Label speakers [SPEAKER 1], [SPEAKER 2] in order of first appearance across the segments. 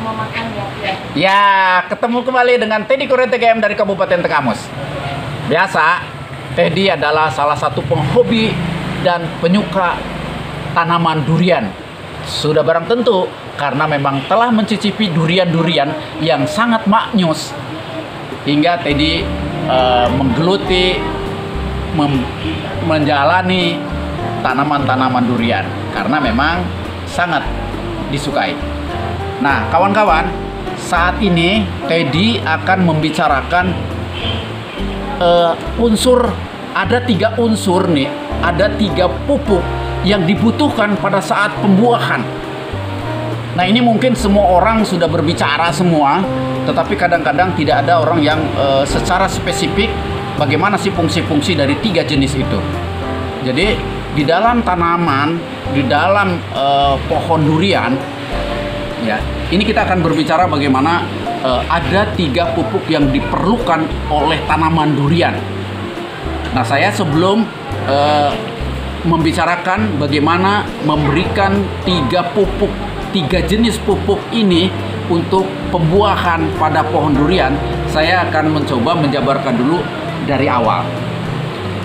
[SPEAKER 1] mau makan ya.
[SPEAKER 2] Ya, ketemu kembali dengan Teddy Kurnia TGM dari Kabupaten Tekamus. Biasa, Teddy adalah salah satu penghobi dan penyuka tanaman durian. Sudah barang tentu karena memang telah mencicipi durian-durian yang sangat maknyus. Hingga Teddy menggeluti, menjalani tanaman-tanaman durian karena memang sangat disukai. Nah, kawan-kawan, saat ini Teddy akan membicarakan ada 3 unsur nih, ada 3 pupuk yang dibutuhkan pada saat pembuahan. Nah, ini mungkin semua orang sudah berbicara semua, tetapi kadang-kadang tidak ada orang yang secara spesifik bagaimana sih fungsi-fungsi dari 3 jenis itu. Jadi di dalam tanaman, di dalam pohon durian, ya, ini kita akan berbicara bagaimana ada 3 pupuk yang diperlukan oleh tanaman durian. Nah, saya sebelum membicarakan bagaimana memberikan 3 jenis pupuk ini untuk pembuahan pada pohon durian, saya akan mencoba menjabarkan dulu dari awal.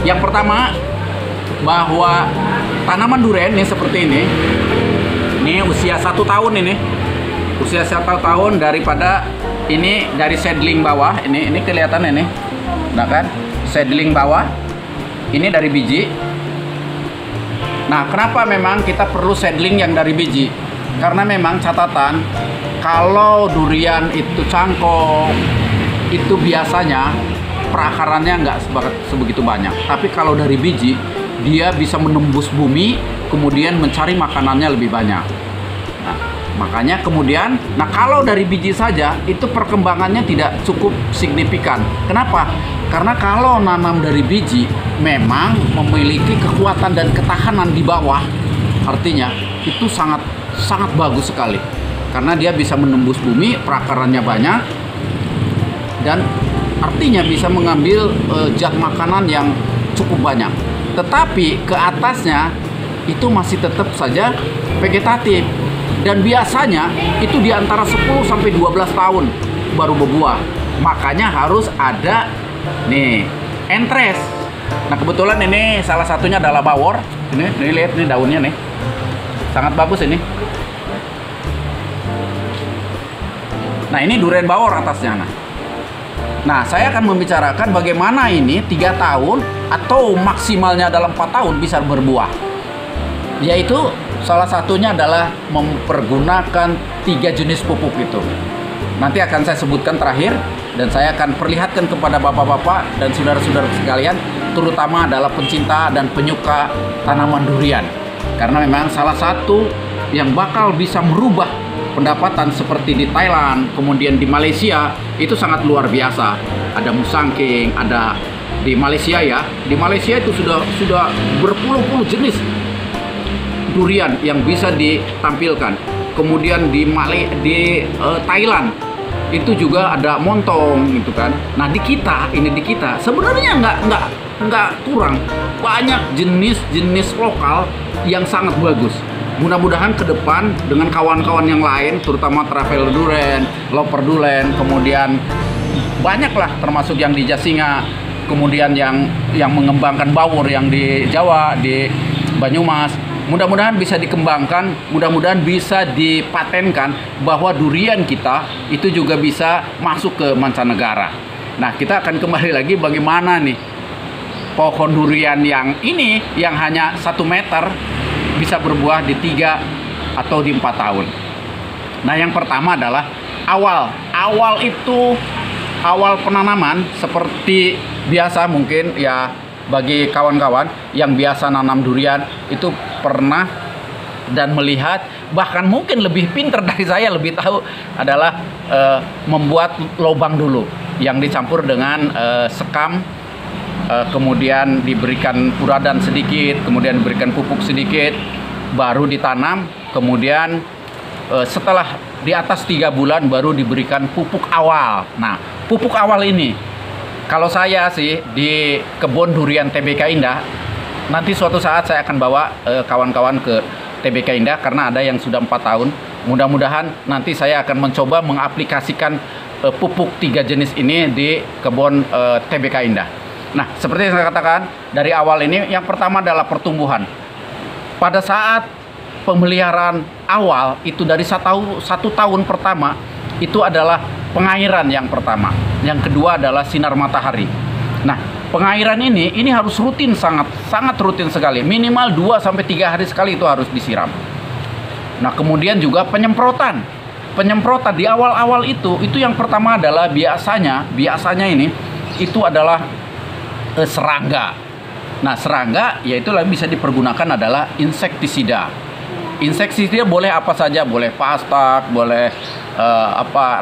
[SPEAKER 2] Yang pertama, bahwa tanaman durian ini seperti ini usia 1 tahun ini. Usia 1 tahun daripada ini dari seedling bawah, ini kelihatan ini. Nah kan, seedling bawah. Ini dari biji. Nah, kenapa memang kita perlu seedling yang dari biji? Karena memang catatan kalau durian itu cangkok, itu biasanya perakarannya nggak sebegitu banyak. Tapi kalau dari biji, dia bisa menembus bumi, kemudian mencari makanannya lebih banyak. Nah, makanya kemudian, kalau dari biji saja, itu perkembangannya tidak cukup signifikan. Kenapa? Karena kalau nanam dari biji, memang memiliki kekuatan dan ketahanan di bawah. Artinya, itu sangat bagus sekali. Karena dia bisa menembus bumi, perakarannya banyak, dan artinya bisa mengambil zat makanan yang cukup banyak. Tetapi ke atasnya itu masih tetap saja vegetatif, dan biasanya itu di antara 10 sampai 12 tahun baru berbuah. Makanya harus ada nih entres. Nah, kebetulan ini salah satunya adalah bawor. Ini lihat nih daunnya nih. Sangat bagus ini. Nah, ini durian bawor atasnya. Nah, saya akan membicarakan bagaimana ini 3 tahun atau maksimalnya dalam 4 tahun bisa berbuah. Yaitu salah satunya adalah mempergunakan 3 jenis pupuk itu. Nanti akan saya sebutkan terakhir, dan saya akan perlihatkan kepada bapak-bapak dan saudara-saudara sekalian, terutama adalah pencinta dan penyuka tanaman durian. Karena memang salah satu yang bakal bisa merubah pendapatan seperti di Thailand, kemudian di Malaysia, itu sangat luar biasa. Ada musangking, ada di Malaysia ya. Di Malaysia itu sudah berpuluh-puluh jenis durian yang bisa ditampilkan. Kemudian di Thailand itu juga ada montong gitu kan. Nah, di kita sebenarnya nggak kurang banyak jenis lokal yang sangat bagus. Mudah-mudahan ke depan dengan kawan-kawan yang lain, terutama travel durian, loper durian, kemudian banyaklah termasuk yang di Jasinga, kemudian yang mengembangkan bawor yang di Jawa, di Banyumas. Mudah-mudahan bisa dikembangkan, mudah-mudahan bisa dipatenkan bahwa durian kita itu juga bisa masuk ke mancanegara. Nah, kita akan kembali lagi bagaimana nih pohon durian yang ini yang hanya 1 meter bisa berbuah di 3 atau di 4 tahun. Nah, yang pertama adalah awal penanaman seperti biasa mungkin ya. Bagi kawan-kawan yang biasa nanam durian itu pernah dan melihat, bahkan mungkin lebih pintar dari saya, lebih tahu adalah membuat lubang dulu yang dicampur dengan sekam, kemudian diberikan uradan sedikit, kemudian diberikan pupuk sedikit, baru ditanam. Kemudian setelah di atas 3 bulan baru diberikan pupuk awal. Nah, pupuk awal ini kalau saya sih di kebun durian TBK Indah, nanti suatu saat saya akan bawa kawan-kawan ke TBK Indah karena ada yang sudah 4 tahun mudah-mudahan nanti saya akan mencoba mengaplikasikan pupuk 3 jenis ini di kebun TBK Indah. Nah, seperti yang saya katakan dari awal ini, yang pertama adalah pertumbuhan. Pada saat pemeliharaan awal itu dari satu tahun pertama itu adalah pengairan yang pertama. Yang kedua adalah sinar matahari. Nah, pengairan ini harus rutin, sangat rutin sekali. Minimal 2-3 hari sekali itu harus disiram. Nah, kemudian juga penyemprotan. Penyemprotan di awal-awal itu yang pertama adalah biasanya ini itu adalah serangga. Nah, serangga yaitu bisa dipergunakan adalah insektisida. Insektisida boleh apa saja, boleh pastak, boleh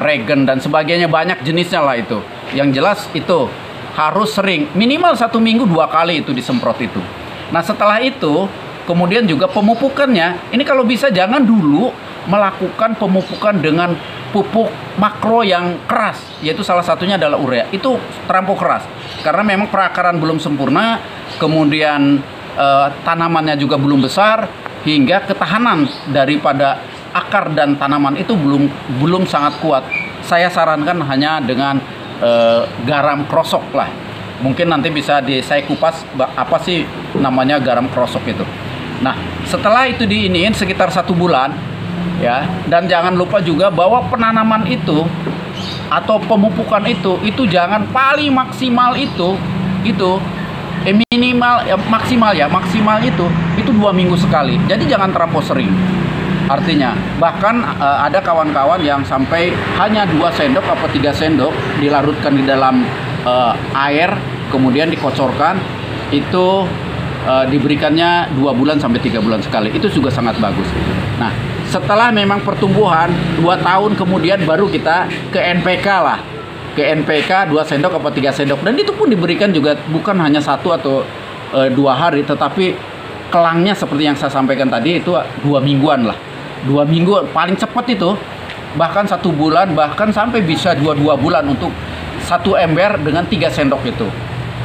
[SPEAKER 2] regen dan sebagainya, banyak jenisnya lah itu. Yang jelas itu harus sering, minimal 1 minggu 2 kali itu disemprot itu. Nah, setelah itu kemudian juga pemupukannya, ini kalau bisa jangan dulu melakukan pemupukan dengan pupuk makro yang keras, yaitu salah satunya adalah urea. Itu terlampau keras karena memang perakaran belum sempurna, kemudian tanamannya juga belum besar, hingga ketahanan daripada akar dan tanaman itu belum sangat kuat. Saya sarankan hanya dengan garam krosok lah. Mungkin nanti bisa saya kupas apa sih namanya garam krosok itu. Nah, setelah itu diiniin sekitar 1 bulan ya, dan jangan lupa juga bahwa penanaman itu atau pemupukan itu jangan paling maksimal itu minimal maksimal itu 2 minggu sekali. Jadi jangan terlampau sering. Artinya bahkan ada kawan-kawan yang sampai hanya 2 sendok atau 3 sendok dilarutkan di dalam air, kemudian dikocorkan, itu diberikannya 2 bulan sampai 3 bulan sekali. Itu juga sangat bagus. Nah, setelah memang pertumbuhan 2 tahun kemudian baru kita ke NPK lah. Ke NPK 2 sendok atau 3 sendok, dan itu pun diberikan juga bukan hanya 1 atau 2 hari, tetapi kelangnya seperti yang saya sampaikan tadi itu 2 mingguan lah. 2 minggu paling cepat itu, bahkan 1 bulan, bahkan sampai bisa 2 bulan untuk 1 ember dengan 3 sendok itu.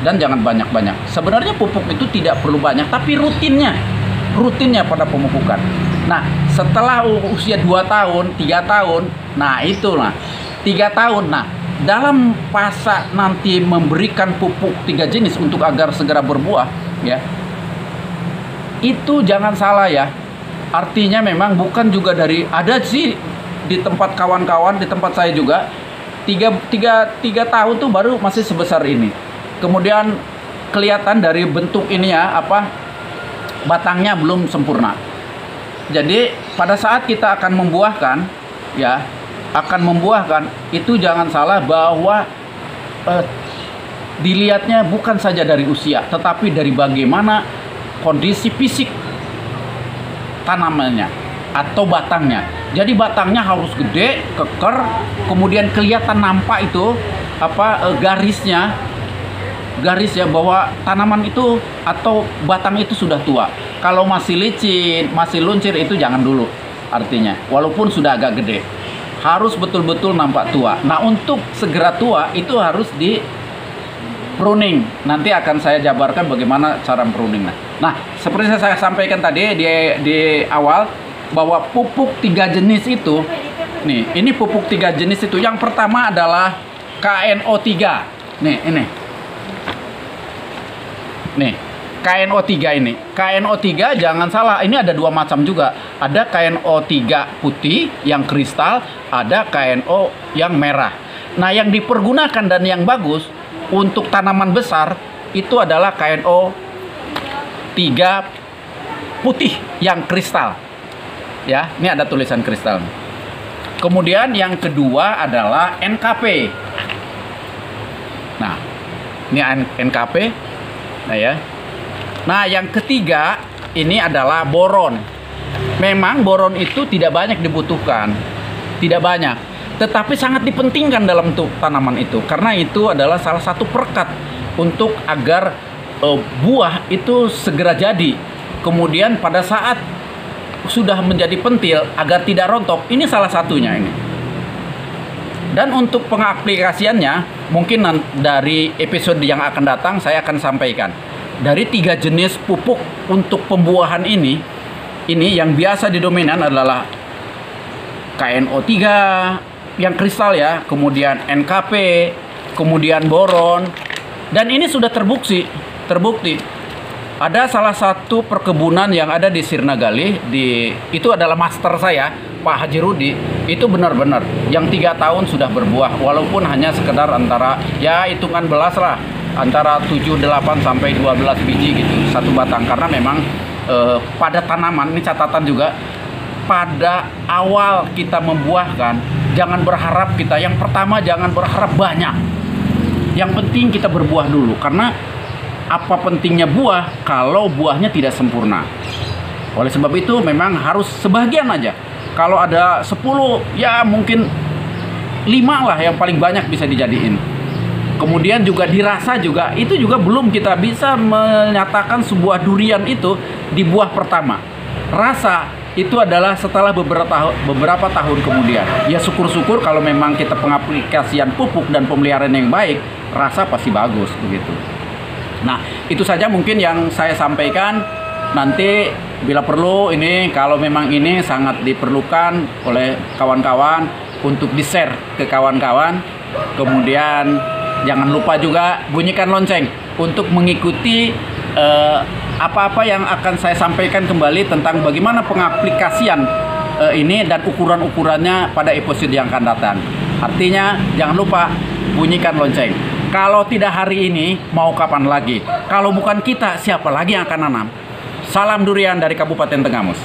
[SPEAKER 2] Dan jangan banyak-banyak. Sebenarnya pupuk itu tidak perlu banyak, tapi rutinnya pada pemupukan. Nah, setelah usia 2 tahun, 3 tahun, nah itulah 3 tahun. Nah, dalam fase nanti memberikan pupuk 3 jenis untuk agar segera berbuah ya, itu jangan salah ya. Artinya memang bukan juga dari, ada sih di tempat kawan-kawan, di tempat saya juga 3 tahun tuh baru masih sebesar ini. Kemudian kelihatan dari bentuk ini ya, batangnya belum sempurna. Jadi pada saat kita akan membuahkan ya, itu jangan salah bahwa dilihatnya bukan saja dari usia, tetapi dari bagaimana kondisi fisik tanamannya atau batangnya. Jadi batangnya harus gede, keker, kemudian kelihatan nampak itu garisnya bahwa tanaman itu atau batang itu sudah tua. Kalau masih licin, masih luncir, itu jangan dulu. Artinya walaupun sudah agak gede, harus betul-betul nampak tua. Nah, untuk segera tua itu harus di pruning. Nanti akan saya jabarkan bagaimana cara pruning. Nah, seperti saya sampaikan tadi di awal bahwa pupuk 3 jenis itu, nih, ini pupuk 3 jenis itu. Yang pertama adalah KNO3. Nih, KNO3 ini. KNO3 jangan salah, ini ada 2 macam juga. Ada KNO3 putih yang kristal, ada KNO yang merah. Nah, yang dipergunakan dan yang bagus untuk tanaman besar itu adalah KNO3 putih yang kristal. Ya, ini ada tulisan kristal. Kemudian yang kedua adalah NKP. Nah, ini NKP. Nah ya. Nah, yang ketiga ini adalah boron. Memang boron itu tidak banyak dibutuhkan, tidak banyak, tetapi sangat dipentingkan dalam tanaman itu, karena itu adalah salah satu perekat untuk agar buah itu segera jadi. Kemudian pada saat sudah menjadi pentil agar tidak rontok, ini salah satunya ini. Dan untuk pengaplikasiannya mungkin dari episode yang akan datang saya akan sampaikan. Dari 3 jenis pupuk untuk pembuahan ini yang biasa didominan adalah KNO3 yang kristal ya, kemudian NKP, kemudian boron. Dan ini sudah terbukti. Ada salah satu perkebunan yang ada di Sirnagali, itu adalah master saya, Pak Haji Rudi. Itu benar-benar yang 3 tahun sudah berbuah, walaupun hanya sekedar antara, ya hitungan belas lah, antara 7, 8 sampai 12 biji gitu satu batang. Karena memang pada tanaman, ini catatan juga, pada awal kita membuahkan, jangan berharap yang pertama jangan berharap banyak. Yang penting kita berbuah dulu, karena apa pentingnya buah kalau buahnya tidak sempurna. Oleh sebab itu memang harus sebagian aja. Kalau ada 10, ya mungkin 5 lah yang paling banyak bisa dijadiin. Kemudian juga dirasa juga, itu juga belum kita bisa menyatakan sebuah durian itu di buah pertama. Rasa itu adalah setelah beberapa tahun kemudian. Ya syukur-syukur kalau memang kita pengaplikasian pupuk dan pemeliharaan yang baik, rasa pasti bagus begitu. Nah, itu saja mungkin yang saya sampaikan. Nanti bila perlu, ini kalau memang ini sangat diperlukan oleh kawan-kawan untuk di-share ke kawan-kawan. Kemudian jangan lupa juga bunyikan lonceng untuk mengikuti apa-apa yang akan saya sampaikan kembali tentang bagaimana pengaplikasian ini dan ukuran-ukurannya pada episode yang akan datang. Artinya jangan lupa bunyikan lonceng. Kalau tidak hari ini, mau kapan lagi? Kalau bukan kita, siapa lagi yang akan nanam? Salam durian dari Kabupaten Tenggamus.